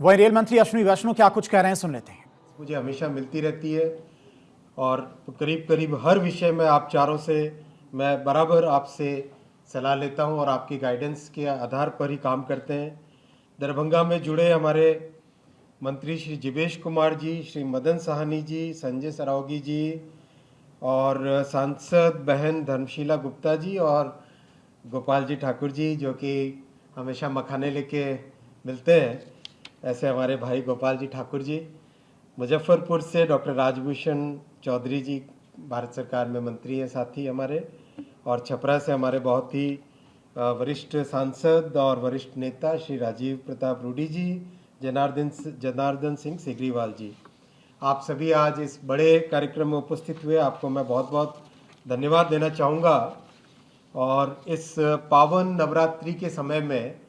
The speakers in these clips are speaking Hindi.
वही रेल मंत्री अश्विनी वैष्णव क्या कुछ कह रहे हैं, सुन लेते हैं। मुझे हमेशा मिलती रहती है और करीब करीब हर विषय में आप चारों से मैं बराबर आपसे सलाह लेता हूं और आपकी गाइडेंस के आधार पर ही काम करते हैं। दरभंगा में जुड़े हमारे मंत्री श्री जीवेश कुमार जी, श्री मदन साहनी जी, संजय सरावगी जी और सांसद बहन धर्मशीला गुप्ता जी और गोपाल जी ठाकुर जी, जो कि हमेशा मखाने लेके मिलते हैं, ऐसे हमारे भाई गोपाल जी ठाकुर जी। मुजफ्फरपुर से डॉक्टर राजभूषण चौधरी जी, भारत सरकार में मंत्री हैं साथी हमारे, और छपरा से हमारे बहुत ही वरिष्ठ सांसद और वरिष्ठ नेता श्री राजीव प्रताप रूडी जी, जनार्दन सिंह सिग्रीवाल जी। आप सभी आज इस बड़े कार्यक्रम में उपस्थित हुए, आपको मैं बहुत बहुत धन्यवाद देना चाहूँगा। और इस पावन नवरात्रि के समय में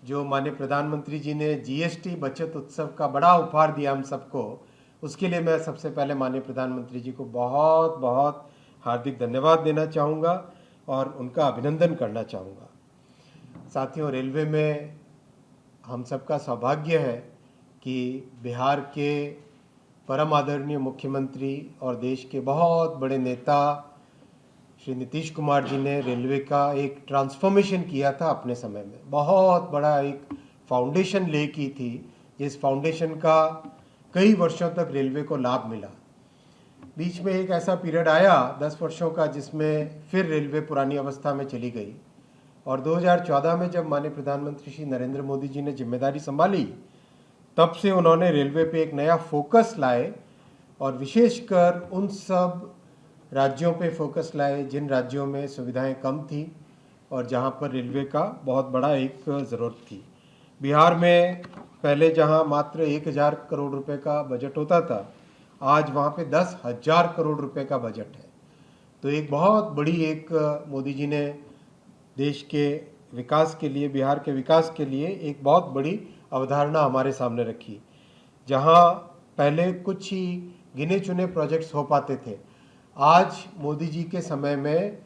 जो माननीय प्रधानमंत्री जी ने जीएसटी बचत उत्सव का बड़ा उपहार दिया हम सबको, उसके लिए मैं सबसे पहले माननीय प्रधानमंत्री जी को बहुत बहुत हार्दिक धन्यवाद देना चाहूँगा और उनका अभिनंदन करना चाहूँगा। साथियों, रेलवे में हम सबका सौभाग्य है कि बिहार के परम आदरणीय मुख्यमंत्री और देश के बहुत बड़े नेता श्री नीतीश कुमार जी ने रेलवे का एक ट्रांसफॉर्मेशन किया था अपने समय में। बहुत बड़ा एक फाउंडेशन ले की थी, जिस फाउंडेशन का कई वर्षों तक रेलवे को लाभ मिला। बीच में एक ऐसा पीरियड आया 10 वर्षों का, जिसमें फिर रेलवे पुरानी अवस्था में चली गई। और 2014 में जब माननीय प्रधानमंत्री श्री नरेंद्र मोदी जी ने जिम्मेदारी संभाली, तब से उन्होंने रेलवे पे एक नया फोकस लाए और विशेषकर उन सब राज्यों पे फोकस लाए जिन राज्यों में सुविधाएं कम थी और जहां पर रेलवे का बहुत बड़ा एक ज़रूरत थी। बिहार में पहले जहां मात्र 1000 करोड़ रुपए का बजट होता था, आज वहां पे 10,000 करोड़ रुपए का बजट है। तो एक बहुत बड़ी एक मोदी जी ने देश के विकास के लिए, बिहार के विकास के लिए एक बहुत बड़ी अवधारणा हमारे सामने रखी। जहां पहले कुछ ही गिने चुने प्रोजेक्ट्स हो पाते थे, आज मोदी जी के समय में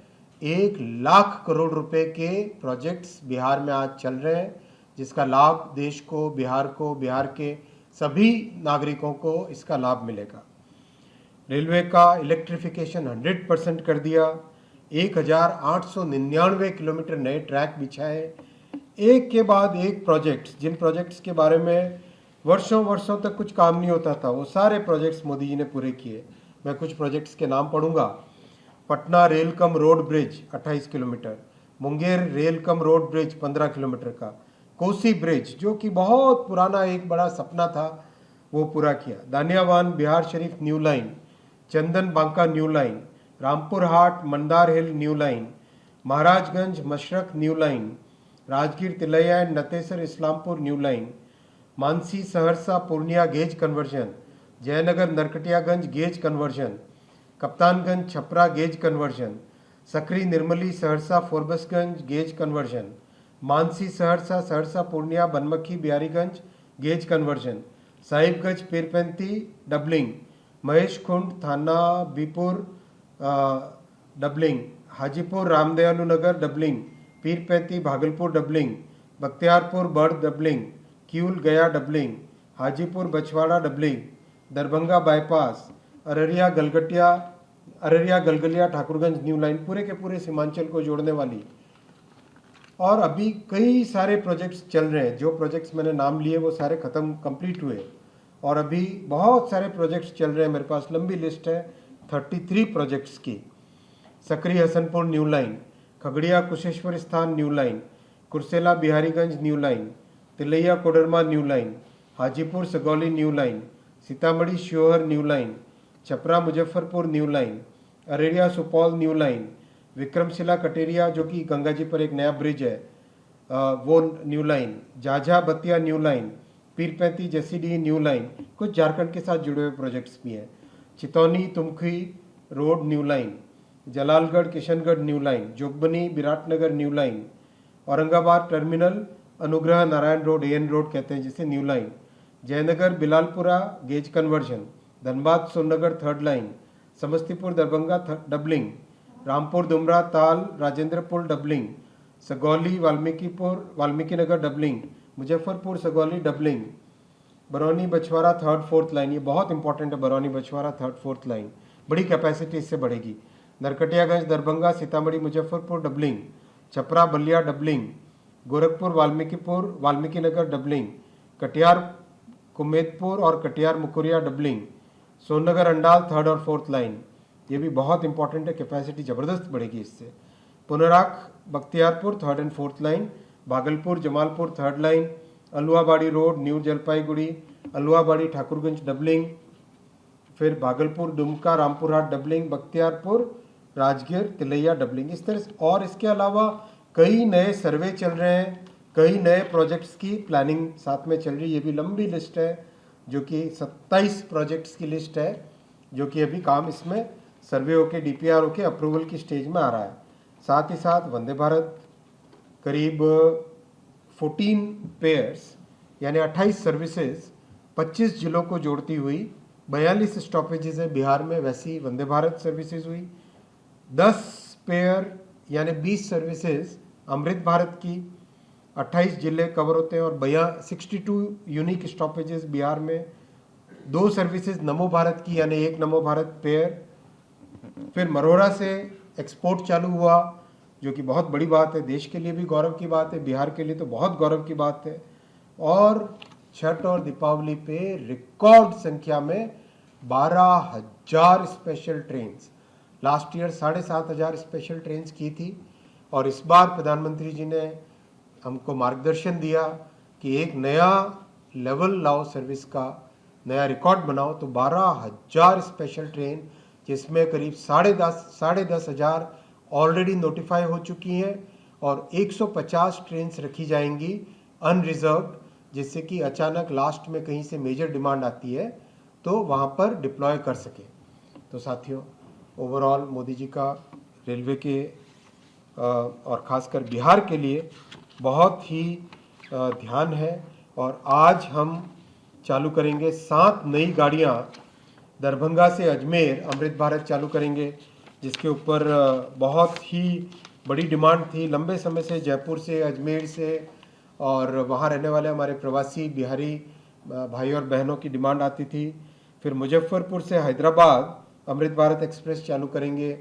1,00,000 करोड़ रुपए के प्रोजेक्ट्स बिहार में आज चल रहे हैं, जिसका लाभ देश को, बिहार के सभी नागरिकों को इसका लाभ मिलेगा। रेलवे का इलेक्ट्रिफिकेशन 100% कर दिया, 1,899 किलोमीटर नए ट्रैक बिछाए, एक के बाद एक प्रोजेक्ट्स, जिन प्रोजेक्ट्स के बारे में वर्षों वर्षों तक कुछ काम नहीं होता था, वो सारे प्रोजेक्ट्स मोदी जी ने पूरे किए। मैं कुछ प्रोजेक्ट्स के नाम पढ़ूंगा। Patna rail cum road bridge 28 kilometre, Munger rail cum road bridge 15 kilometre का, कोसी ब्रिज जो कि बहुत पुराना एक बड़ा सपना था, वो पूरा किया। Daniyawan Bihar Sharif new line, Chandan Banka new line, Rampur Hat Mandar hill new line, Maharajganj Mashrak new line, Rajgir Tilaiya and Natesar Islampur new line, Mansi Saharsa Purnia gauge conversion, Jaynagar Narkatiaganj gauge conversion, Kaptanganj Chhapra gauge conversion, Sakri Nirmali Saharsa Forbesganj gauge conversion, Mansi Saharsa Saharsa Purnia Banmankhi Bihariganj gauge conversion, Sahibganj Pirpainti doubling, Mahesh Khund Thana Bihpur doubling, Hajipur Ramdayalu Nagar doubling, Pirpainti Bhagalpur doubling, Bakhtiyarpur Barh doubling, Kiul Gaya doubling, Hajipur Bachhwara doubling, Darbhanga bypass, Araria Galgalia Thakurganj new line, पूरे के पूरे सीमांचल को जोड़ने वाली। और अभी कई सारे प्रोजेक्ट्स चल रहे हैं। जो प्रोजेक्ट्स मैंने नाम लिए वो सारे कंप्लीट हुए और अभी बहुत सारे प्रोजेक्ट्स चल रहे हैं। मेरे पास लंबी लिस्ट है 33 प्रोजेक्ट्स की। Sakri Hasanpur new line, Khagaria Kusheshwar Sthan new line, Kursela Bihariganj new line, Tilaiya Koderma new line, Hajipur Sugauli new line, Sitamarhi Sheohar new line, Chhapra Muzaffarpur new line, Araria Supaul new line, Vikramshila Kateria जो कि गंगा जी पर एक नया ब्रिज है वो new line, Jhajha Batiya new line, Pirpainti Jasidih new line, कुछ झारखंड के साथ जुड़े हुए प्रोजेक्ट्स भी हैं। Chitauni Tumkhi road new line, Jalalgarh Kishangarh new line, Jogbani Biratnagar new line, Aurangabad terminal Anugrah Narayan road N road कहते हैं जिसे new line, Jaynagar Bilalpura gauge conversion, Dhanbad Sonnagar third line, Samastipur Darbhanga doubling, Rampur Dumra Tal Rajendrapur doubling, Sugauli Valmiki Nagar doubling, Muzaffarpur Sugauli doubling, Barauni Bachhwara third fourth line, ये बहुत इंपॉर्टेंट है। Barauni Bachhwara third fourth line बड़ी कैपेसिटी इससे बढ़ेगी। Narkatiaganj Darbhanga Sitamarhi Muzaffarpur doubling, Chhapra Ballia doubling, Gorakhpur Valmiki Nagar doubling, Katihar Kumedpur और कटिहार मुकुरिया डबलिंग, सोननगर अंडाल थर्ड और फोर्थ लाइन, ये भी बहुत इंपॉर्टेंट है, कैपेसिटी ज़बरदस्त बढ़ेगी इससे। Punarakh Bakhtiyarpur third and fourth line, Bhagalpur Jamalpur third line, Aluabari road new Jalpaiguri, Aluabari Thakurganj doubling, फिर भागलपुर दुमका रामपुरहाट डबलिंग, बख्तियारपुर राजगीर तिलैया डबलिंग, इस तरह से। और इसके अलावा कई नए सर्वे चल रहे हैं, कई नए प्रोजेक्ट्स की प्लानिंग साथ में चल रही है। ये भी लंबी लिस्ट है, जो कि 27 प्रोजेक्ट्स की लिस्ट है, जो कि अभी काम इसमें सर्वे होके DPR होके अप्रूवल की स्टेज में आ रहा है। साथ ही साथ वंदे भारत करीब 14 पेयर्स यानी 28 सर्विसेज 25 जिलों को जोड़ती हुई 42 स्टॉपेजेज है बिहार में, वैसी वंदे भारत सर्विसेज हुई। 10 पेयर यानी 20 सर्विसेज अमृत भारत की, 28 जिले कवर होते हैं और 62 यूनिक स्टॉपेजेस बिहार में। 2 सर्विसेज नमो भारत की यानी 1 नमो भारत पेयर। फिर मरोड़ा से एक्सपोर्ट चालू हुआ, जो कि बहुत बड़ी बात है, देश के लिए भी गौरव की बात है, बिहार के लिए तो बहुत गौरव की बात है। और छठ और दीपावली पे रिकॉर्ड संख्या में 12,000 special trains, last year 7,500 special trains की थी, और इस बार प्रधानमंत्री जी ने हमको मार्गदर्शन दिया कि एक नया लेवल लाओ सर्विस का, नया रिकॉर्ड बनाओ। तो 12,000 स्पेशल ट्रेन, जिसमें करीब 10,500 ऑलरेडी नोटिफाई हो चुकी हैं, और 150 ट्रेन्स रखी जाएंगी अनरिजर्व्ड, जिससे कि अचानक लास्ट में कहीं से मेजर डिमांड आती है तो वहाँ पर डिप्लॉय कर सके। तो साथियों, ओवरऑल मोदी जी का रेलवे के और ख़ासकर बिहार के लिए बहुत ही ध्यान है। और आज हम चालू करेंगे 7 नई गाड़ियाँ दरभंगा से अजमेर अमृत भारत चालू करेंगे, जिसके ऊपर बहुत ही बड़ी डिमांड थी लंबे समय से, जयपुर से, अजमेर से, और वहाँ रहने वाले हमारे प्रवासी बिहारी भाई और बहनों की डिमांड आती थी। फिर मुजफ्फरपुर से हैदराबाद अमृत भारत एक्सप्रेस चालू करेंगे,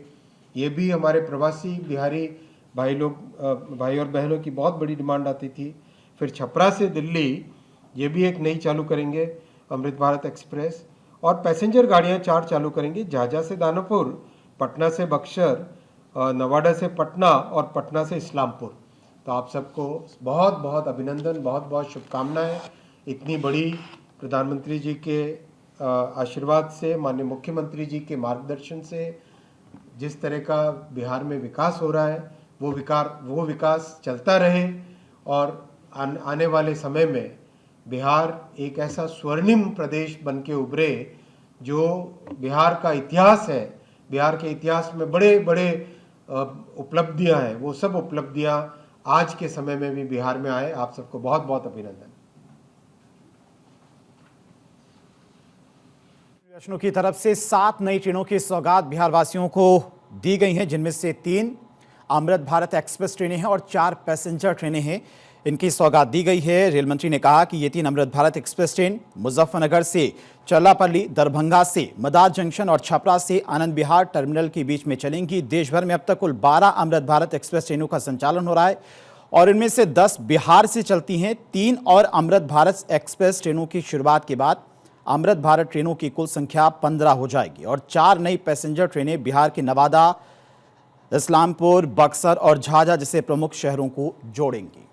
ये भी हमारे प्रवासी बिहारी भाई और बहनों की बहुत बड़ी डिमांड आती थी। फिर छपरा से दिल्ली, ये भी एक नई चालू करेंगे अमृत भारत एक्सप्रेस। और पैसेंजर गाड़ियाँ 4 चालू करेंगे, झाझा से दानापुर, पटना से बक्सर, नवादा से पटना और पटना से इस्लामपुर। तो आप सबको बहुत बहुत अभिनंदन, बहुत बहुत शुभकामनाएं। इतनी बड़ी प्रधानमंत्री जी के आशीर्वाद से, माननीय मुख्यमंत्री जी के मार्गदर्शन से जिस तरह का बिहार में विकास हो रहा है, वो विकास चलता रहे, और आने वाले समय में बिहार एक ऐसा स्वर्णिम प्रदेश बन के उभरे, जो बिहार का इतिहास है, बिहार के इतिहास में बड़े बड़े उपलब्धियां हैं, वो सब उपलब्धियां आज के समय में भी बिहार में आए। आप सबको बहुत बहुत अभिनंदन। वैष्णो की तरफ से 7 नई ट्रेनों की सौगात बिहार वासियों को दी गई हैं, जिनमें से 3 अमृत भारत एक्सप्रेस ट्रेनें हैं और 4 पैसेंजर ट्रेनें हैं। इनकी सौगात दी गई है। रेल मंत्री ने कहा कि ये 3 अमृत भारत एक्सप्रेस ट्रेन मुजफ्फरनगर से चल्लापल्ली, दरभंगा से मदार जंक्शन और छपरा से आनंद विहार टर्मिनल के बीच में चलेंगी। देश भर में अब तक कुल 12 अमृत भारत एक्सप्रेस ट्रेनों का संचालन हो रहा है, और इनमें से 10 बिहार से चलती हैं। 3 और अमृत भारत एक्सप्रेस ट्रेनों की शुरुआत के बाद अमृत भारत ट्रेनों की कुल संख्या 15 हो जाएगी, और 4 नई पैसेंजर ट्रेनें बिहार के नवादा, इस्लामपुर, बक्सर और झाझा जैसे प्रमुख शहरों को जोड़ेंगी।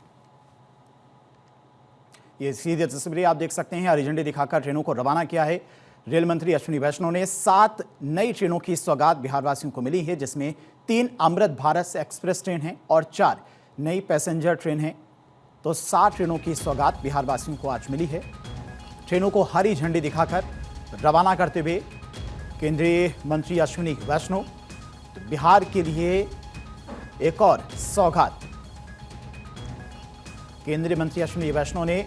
ये सीधी तस्वीरें आप देख सकते हैं, हरी झंडी दिखाकर ट्रेनों को रवाना किया है रेल मंत्री अश्विनी वैष्णव ने। 7 नई ट्रेनों की सौगात बिहार वासियों को मिली है, जिसमें 3 अमृत भारत एक्सप्रेस ट्रेन हैं और 4 नई पैसेंजर ट्रेन हैं। तो 7 ट्रेनों की सौगात बिहार वासियों को आज मिली है। ट्रेनों को हरी झंडी दिखाकर रवाना करते हुए केंद्रीय मंत्री अश्विनी वैष्णव, तो बिहार के लिए एक और सौगात केंद्रीय मंत्री अश्विनी वैष्णव ने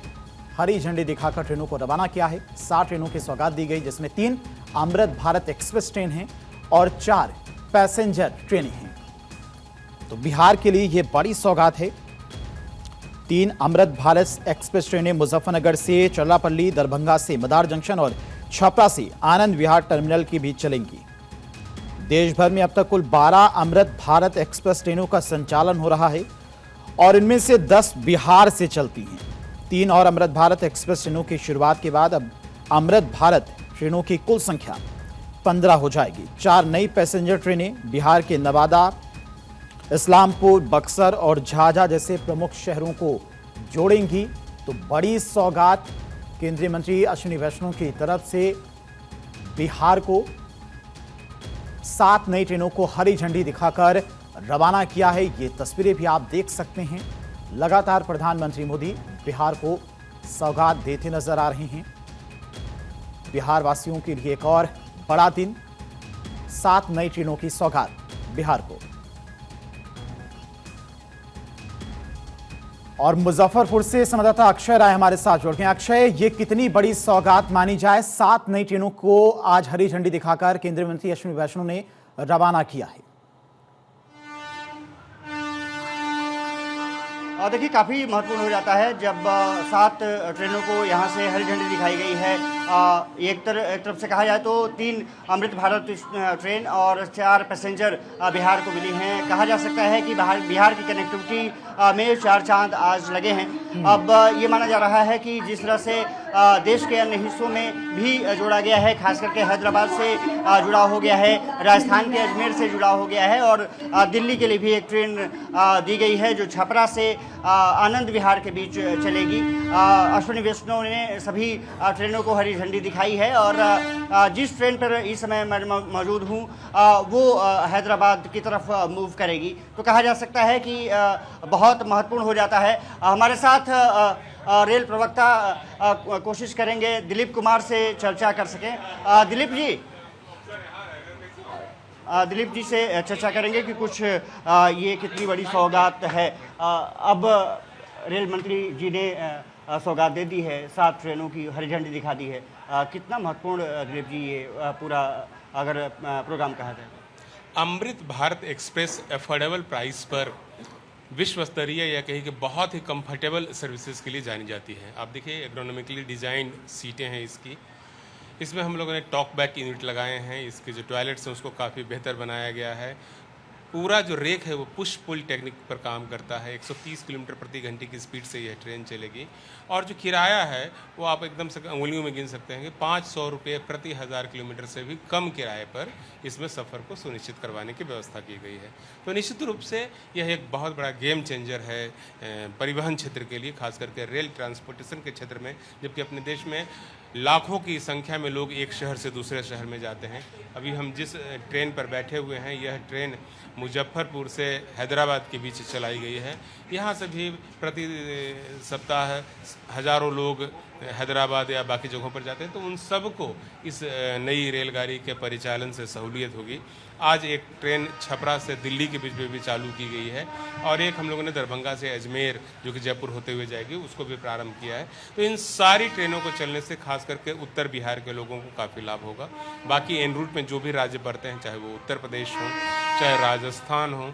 हरी झंडी दिखाकर ट्रेनों को रवाना किया है। 7 ट्रेनों की सौगात दी गई, जिसमें 3 अमृत भारत एक्सप्रेस ट्रेन हैं और 4 पैसेंजर ट्रेनें हैं। तो बिहार के लिए यह बड़ी सौगात है। 3 अमृत भारत एक्सप्रेस ट्रेनें मुजफ्फरनगर से चरलापल्ली, दरभंगा से मदार जंक्शन और छपरा से आनंद विहार टर्मिनल की भी चलेंगी। देश भर में अब तक कुल 12 अमृत भारत एक्सप्रेस ट्रेनों का संचालन हो रहा है और इनमें से 10 बिहार से चलती हैं। 3 और अमृत भारत एक्सप्रेस ट्रेनों की शुरुआत के बाद अब अमृत भारत ट्रेनों की कुल संख्या 15 हो जाएगी। 4 नई पैसेंजर ट्रेनें बिहार के नवादा, इस्लामपुर, बक्सर और झाझा जैसे प्रमुख शहरों को जोड़ेंगी। तो बड़ी सौगात केंद्रीय मंत्री अश्विनी वैष्णव की तरफ से बिहार को 7 नई ट्रेनों को हरी झंडी दिखाकर रवाना किया है। ये तस्वीरें भी आप देख सकते हैं। लगातार प्रधानमंत्री मोदी बिहार को सौगात देते नजर आ रहे हैं। बिहार वासियों के लिए एक और बड़ा दिन, 7 नई ट्रेनों की सौगात बिहार को। और मुजफ्फरपुर से संवाददाता अक्षय राय हमारे साथ जुड़ गए हैं। अक्षय, ये कितनी बड़ी सौगात मानी जाए? 7 नई ट्रेनों को आज हरी झंडी दिखाकर केंद्रीय मंत्री अश्विनी वैष्णव ने रवाना किया है। देखिए, काफ़ी महत्वपूर्ण हो जाता है जब 7 ट्रेनों को यहाँ से हरी झंडी दिखाई गई है। एक तरफ से कहा जाए तो 3 अमृत भारत ट्रेन और 4 पैसेंजर बिहार को मिली हैं। कहा जा सकता है कि बिहार की कनेक्टिविटी में 4 चांद आज लगे हैं। अब ये माना जा रहा है कि जिस तरह से देश के अन्य हिस्सों में भी जोड़ा गया है, खास करके हैदराबाद से जुड़ा हो गया है, राजस्थान के अजमेर से जुड़ा हो गया है और दिल्ली के लिए भी एक ट्रेन दी गई है जो छपरा से आनंद विहार के बीच चलेगी। अश्विनी वैष्णव ने सभी ट्रेनों को हरी झंडी दिखाई है और जिस ट्रेन पर इस समय मैं मौजूद हूँ वो हैदराबाद की तरफ मूव करेगी। तो कहा जा सकता है कि बहुत महत्वपूर्ण हो जाता है। हमारे साथ रेल प्रवक्ता कोशिश करेंगे दिलीप कुमार से चर्चा कर सकें। दिलीप जी से चर्चा करेंगे कि कुछ ये कितनी बड़ी सौगात है। अब रेल मंत्री जी ने सौगात दे दी है, 7 ट्रेनों की हरी झंडी दिखा दी है। कितना महत्वपूर्ण दिलीप जी ये पूरा अगर प्रोग्राम कहा जाए? Amrit Bharat express affordable price पर विश्व स्तरीय या कहीं कि बहुत ही कंफर्टेबल सर्विसेज के लिए जानी जाती है। आप देखिए, एग्रोनॉमिकली डिज़ाइन सीटें हैं इसकी। इसमें हम लोगों ने टॉक बैक यूनिट लगाए हैं। इसके जो टॉयलेट्स हैं उसको काफ़ी बेहतर बनाया गया है। पूरा जो रेक है वो पुश पुल टेक्निक पर काम करता है। 130 किलोमीटर प्रति घंटे की स्पीड से यह ट्रेन चलेगी। और जो किराया है वो आप एकदम से उंगलियों में गिन सकते हैं कि 500 रुपये प्रति 1000 किलोमीटर से भी कम किराए पर इसमें सफ़र को सुनिश्चित करवाने की व्यवस्था की गई है। तो निश्चित रूप से यह एक बहुत बड़ा गेम चेंजर है परिवहन क्षेत्र के लिए, खास करके रेल ट्रांसपोर्टेशन के क्षेत्र में। जबकि अपने देश में लाखों की संख्या में लोग एक शहर से दूसरे शहर में जाते हैं। अभी हम जिस ट्रेन पर बैठे हुए हैं यह ट्रेन मुजफ्फरपुर से हैदराबाद के बीच चलाई गई है। यहाँ से भी प्रति सप्ताह हज़ारों लोग हैदराबाद या बाकी जगहों पर जाते हैं। तो उन सबको इस नई रेलगाड़ी के परिचालन से सहूलियत होगी। आज एक ट्रेन छपरा से दिल्ली के बीच में भी चालू की गई है और एक हम लोगों ने दरभंगा से अजमेर जो कि जयपुर होते हुए जाएगी उसको भी प्रारंभ किया है। तो इन सारी ट्रेनों को चलने से खास करके उत्तर बिहार के लोगों को काफ़ी लाभ होगा। बाकी एन रूट में जो भी राज्य पड़ते हैं, चाहे वो उत्तर प्रदेश हो, चाहे राजस्थान हो,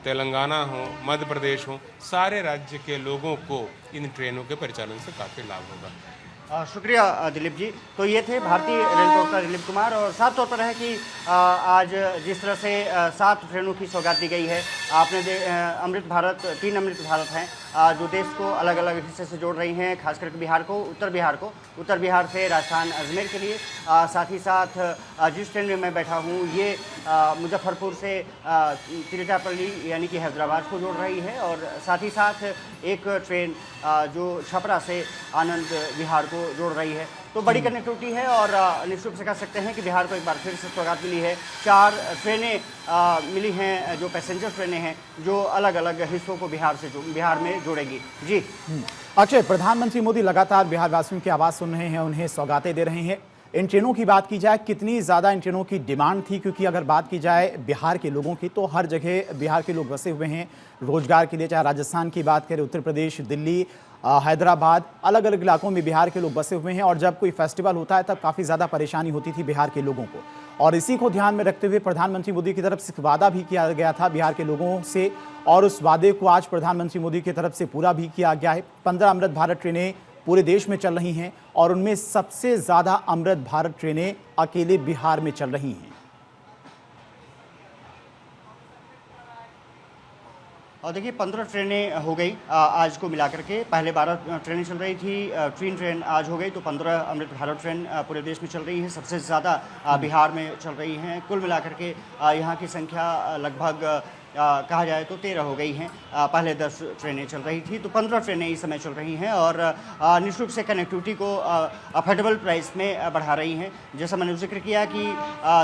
तेलंगाना हो, मध्य प्रदेश हो, सारे राज्य के लोगों को इन ट्रेनों के परिचालन से काफ़ी लाभ होगा। शुक्रिया दिलीप जी। तो ये थे भारतीय रेल प्रवक्ता दिलीप कुमार। और साफ तौर पर है कि आज जिस तरह से 7 ट्रेनों की सौगात दी गई है, आपने अमृत भारत 3 अमृत भारत हैं जो देश को अलग अलग हिस्से से जोड़ रही हैं, खास करके बिहार को, उत्तर बिहार से राजस्थान अजमेर के लिए। साथ ही साथ जिस ट्रेन में मैं बैठा हूँ ये मुजफ्फरपुर से तिरुचिरापल्ली यानी कि हैदराबाद को जोड़ रही है और साथ ही साथ एक ट्रेन जो छपरा से आनंद विहार को जोड़ रही है। तो बड़ी कनेक्टिविटी है और निश्चित रूप से कह सकते हैं कि बिहार को एक बार फिर से सौगात मिली है। 4 ट्रेनें मिली हैं जो पैसेंजर ट्रेनें हैं जो अलग अलग हिस्सों को बिहार में जोड़ेगी। जी अक्षय, प्रधानमंत्री मोदी लगातार बिहार वासियों की आवाज़ सुन रहे हैं, उन्हें सौगातें दे रहे हैं। इन ट्रेनों की बात की जाए, कितनी ज़्यादा इन ट्रेनों की डिमांड थी? क्योंकि अगर बात की जाए बिहार के लोगों की तो हर जगह बिहार के लोग बसे हुए हैं रोजगार के लिए, चाहे राजस्थान की बात करें, उत्तर प्रदेश, दिल्ली, हैदराबाद, अलग अलग इलाकों में बिहार के लोग बसे हुए हैं और जब कोई फेस्टिवल होता है तब काफ़ी ज़्यादा परेशानी होती थी बिहार के लोगों को। और इसी को ध्यान में रखते हुए प्रधानमंत्री मोदी की तरफ से वादा भी किया गया था बिहार के लोगों से, और उस वादे को आज प्रधानमंत्री मोदी की तरफ से पूरा भी किया गया है। 15 अमृत भारत ट्रेनें पूरे देश में चल रही हैं और उनमें सबसे ज़्यादा अमृत भारत ट्रेनें अकेले बिहार में चल रही हैं। और देखिए 15 ट्रेनें हो गई आज को मिलाकर के। पहले 12 ट्रेनें चल रही थी, 3 ट्रेन आज हो गई, तो 15 अमृत भारत ट्रेन पूरे देश में चल रही है। सबसे ज़्यादा बिहार में चल रही हैं। कुल मिलाकर के यहाँ की संख्या लगभग कहा जाए तो 13 हो गई हैं। पहले 10 ट्रेनें चल रही थी, तो 15 ट्रेनें इस समय चल रही हैं और निःशुल्क से कनेक्टिविटी को अफोर्डेबल प्राइस में बढ़ा रही हैं। जैसा मैंने जिक्र किया कि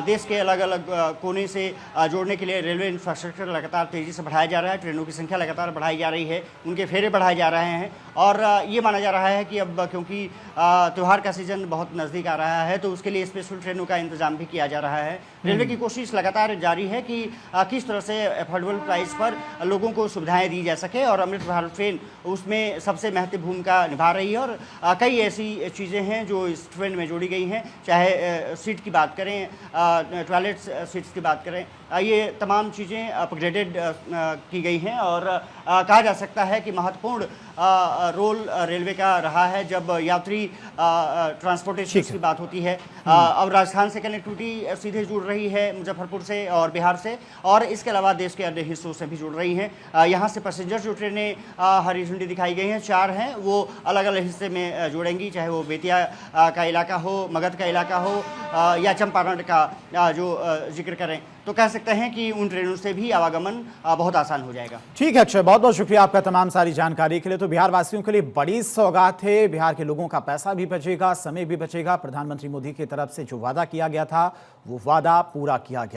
देश के अलग अलग कोने से जोड़ने के लिए रेलवे इंफ्रास्ट्रक्चर लगातार तेज़ी से बढ़ाया जा रहा है। ट्रेनों की संख्या लगातार बढ़ाई जा रही है, उनके फेरे बढ़ाए जा रहे हैं और ये माना जा रहा है कि अब क्योंकि त्यौहार का सीज़न बहुत नज़दीक आ रहा है तो उसके लिए स्पेशल ट्रेनों का इंतजाम भी किया जा रहा है। रेलवे की कोशिश लगातार जारी है कि किस तरह से अफोर्डेबल प्राइस पर लोगों को सुविधाएं दी जा सके और अमृत भारत ट्रेन उसमें सबसे महत्वपूर्ण भूमिका निभा रही है। और कई ऐसी चीज़ें हैं जो इस ट्रेन में जोड़ी गई हैं, चाहे सीट की बात करें, टॉयलेट सीट्स की बात करें, ये तमाम चीज़ें अपग्रेडेड की गई हैं और कहा जा सकता है कि महत्वपूर्ण रोल रेलवे का रहा है जब यात्री ट्रांसपोर्टेशन की बात होती है। अब राजस्थान से कनेक्टिविटी सीधे जुड़ रही है, मुजफ्फरपुर से और बिहार से, और इसके अलावा देश के अन्य हिस्सों से भी जुड़ रही हैं। यहाँ से पैसेंजर जो ट्रेनें हरी झंडी दिखाई गई हैं 4 हैं, वो अलग अलग हिस्से में जुड़ेंगी, चाहे वो बेतिया का इलाका हो, मगध का इलाका हो या चंपारण का जो जिक्र करें, तो कह सकते हैं कि उन ट्रेनों से भी आवागमन बहुत आसान हो जाएगा। ठीक है अक्षय, बहुत बहुत शुक्रिया आपका तमाम सारी जानकारी के लिए। तो बिहार वासियों के लिए बड़ी सौगात है, बिहार के लोगों का पैसा भी बचेगा, समय भी बचेगा। प्रधानमंत्री मोदी की तरफ से जो वादा किया गया था वो वादा पूरा किया गया।